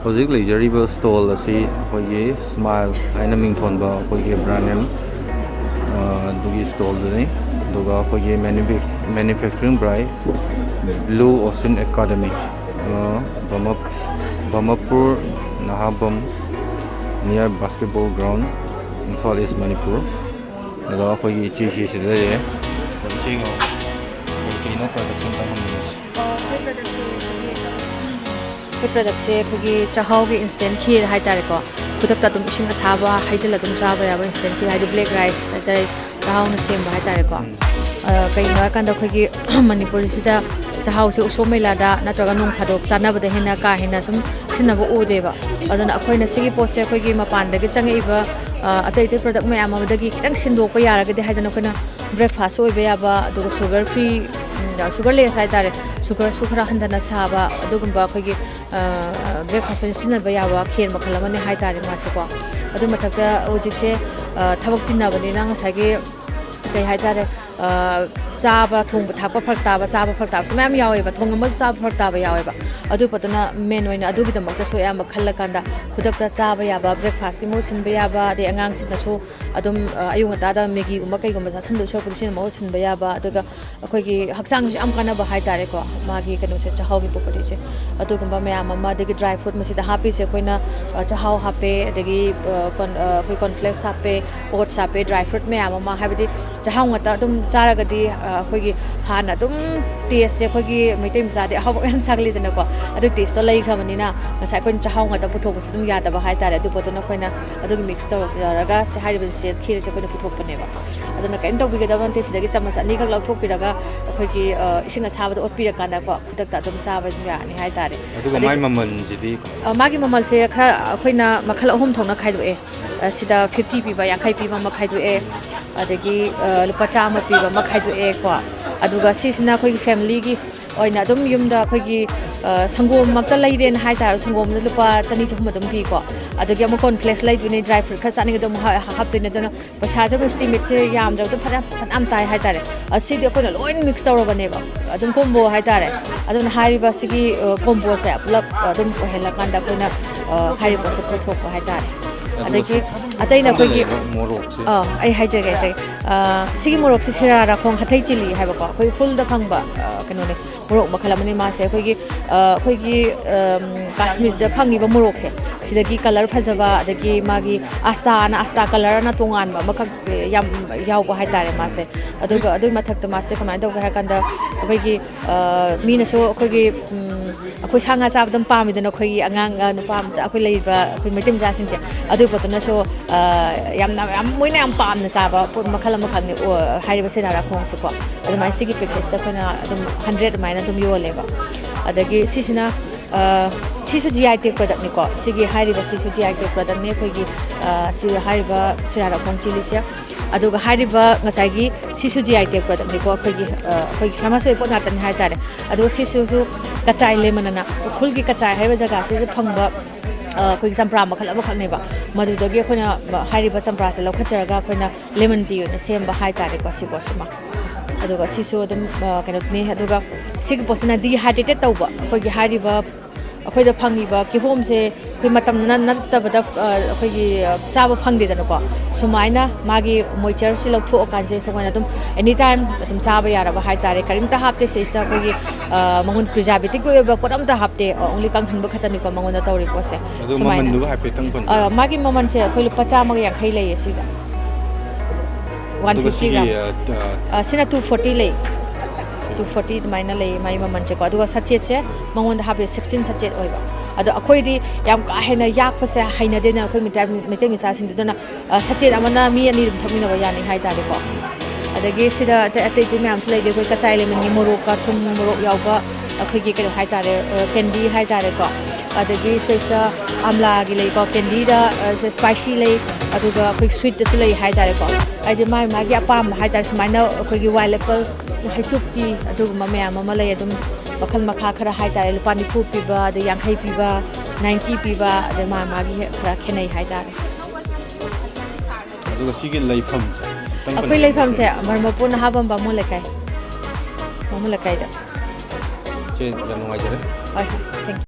Hojik leiba stall asi akhoi smile aina mingthon ba akhoi brand name dugi stall duni duga akhoi manufacturing by Blue OCEAN Academy Bhamapur Nahabam near basketball ground Imphal East Manipur daga akhoi chi sidare chingo kino production ta product se khogi chahau gi instant kheer hai tare ko puthokta tum ising asaba haijala tum chaba ya instant kheer hai black rice hai tare chahau na sem hai tare ko kai na kan da khogi manipur sida chahau se usomela da natraga nung phadok sana bada hena ka hena sum sinaba udeba adana akhoina sigi post se khogi mapan da gi changai ba atai product me ama da gi kitang sindok pa yara ga de haidana khoina breakfast oi ba ya ba do sugar free sugarless hai tare sugar handana saba adugumba khogi breakfast ni sinaba yawa kheer makhal amane hai tare ma se ko adu mathakta ojik se thabak chinna bani na nga sagi kai hai tare chaba thong thakpa phakta ba chaba phakta samam yawe ba thong ma chaba phakta ba yawe ba adu patuna main oina adu gi damakta so yam khalla kanda khudakta chaba ya ba breakfast ki mo sin ba ya ba de angang sin na so adum ayung ta da megi uma kai gum sa san do so pusin mo sin ba ya ba aduga akhoi gi haksang am kana ba hai tare ko magi kanu se chahau gi popari se adu gum ba mayam ma de gi dry fruit ma si da happy se koina chahau hape de gi koi cornflakes hape oats hape dry fruit mayam ma ha bi chahau ngata adum chara ga di khogi hana dum taste se khogi maitem sa de haw yam sagli dana ko adu taste to lai khamani na ngasai kon chahau ngata puthok bus dum yada ba hai tare adu potona khoina adu gi mix to raga se hai bin se khir se koina puthok pane ba adu na kain to bi ga da ban taste de gi chamas ani khak lauk thok pi raga khogi ising asaba da ot pi ra kan da ko khudak ta dum cha ba dum ya ni hai tare adu mai maman jidi magi mamal se khara khoina makhal ahum thongna khai do e sida 50 pi ba yankai pi ma khai do e adagi lupa chama pi ba makhai do e ko aduga sisina khoi family gi oina dum yumda khoi gi sangom makta leiden hai tar sangom da lupa chani chhum dum pi ko adugi am complex lai dune dry fruit kha chani dum hap tine dana paisa ja estimate se yam ja dum am tai hai tare asidi khoi na loin mix tawra bane ba adum combo hai tare adun hari ba sigi combo se plug adum hela kanda khoi na hari ba se puthokpa hai tare adagi ataina khogi morok se ai haijage jai sigi morok se sira ra khong hathai chili haiba ko khoi full da phangba kano ne morok makhala mani ma se khogi kashmir da phangi ba morok se sidagi color phajaba adagi magi asta color na tongan ba makak yam yaw ba hai tare ma se aduga adu mathak ta ma se kamai da ga kanda khogi mina so khogi akhoi sanga chab dam pami dana khoi angang nu pam akhoi leiba akhoi maitim ja sing che adu potona so yam moina yam pam na chaba put makhala makhang ni hairiba sira ra khong se ko adu mai sigi package ta khona adum 100 mai na dum yo leba adagi sisina sisu GI tag product ni ko sigi hairiba sisu GI tag product ne khoi gi si hairiba sira ra khong chili se aduga hairiba ngasai gi sisu GI tag product ni ko khoi gi famous oi pot na tan hai tare adu sisu su kachai lemon na khul gi kachai haiba jaga se phangba khoi sampra makhal aba khak nei ba madu dagi khoina hairiba champra se lokhacharaga khoina lemon tea na semba hai tare ko si posma aduga sisu adum kanot ne aduga sig posna dehydrated tawba khoi gi hairiba akhoi da phangi ba ki home se khoi matam na ta bada akhoi gi chaba phangde da ko sumaina magi moisture si lok tho kan se sangwana dum anytime dum chaba yara ba hai tare karim ta hapte se sta khoi gi mangun preservative ko ba kodam ta hapte only kang han ba khatani ko mangun da tawri ko se sumaina du ha pe tang kon magi maman se khoi lu 50 ma yang khai lei si da 150 grams sina 240 lei 240 maina lei mai maman che ko aduga sachet se mangon da habe 16 sachet oiba adu akhoi di yam ka hena yak pa se haina de na akhoi mite mi sa sing de na sachet amana mi ani thamina ba yani hai ta de ko adagi sida ate ti myam slai de ko ka chai le mani morok ka thum morok yaw ba akhoi gi ke hai ta de candy hai ta de ko adagi sesta amla gi lei ko candy da spicy lei aduga akhoi sweet de lei hai ta de ko ai de mai gi apam hai ta sumaina akhoi gi wild apple haituki aduguma mayam ama lei adum makhal makha khara hai tare lupa ni fu piba de yankhai piba 90 piba de magi khara khenai hai tare aduga sigi leifam akhoi leifam se marmapur na habam ba mo lekai da che janungai jare thank you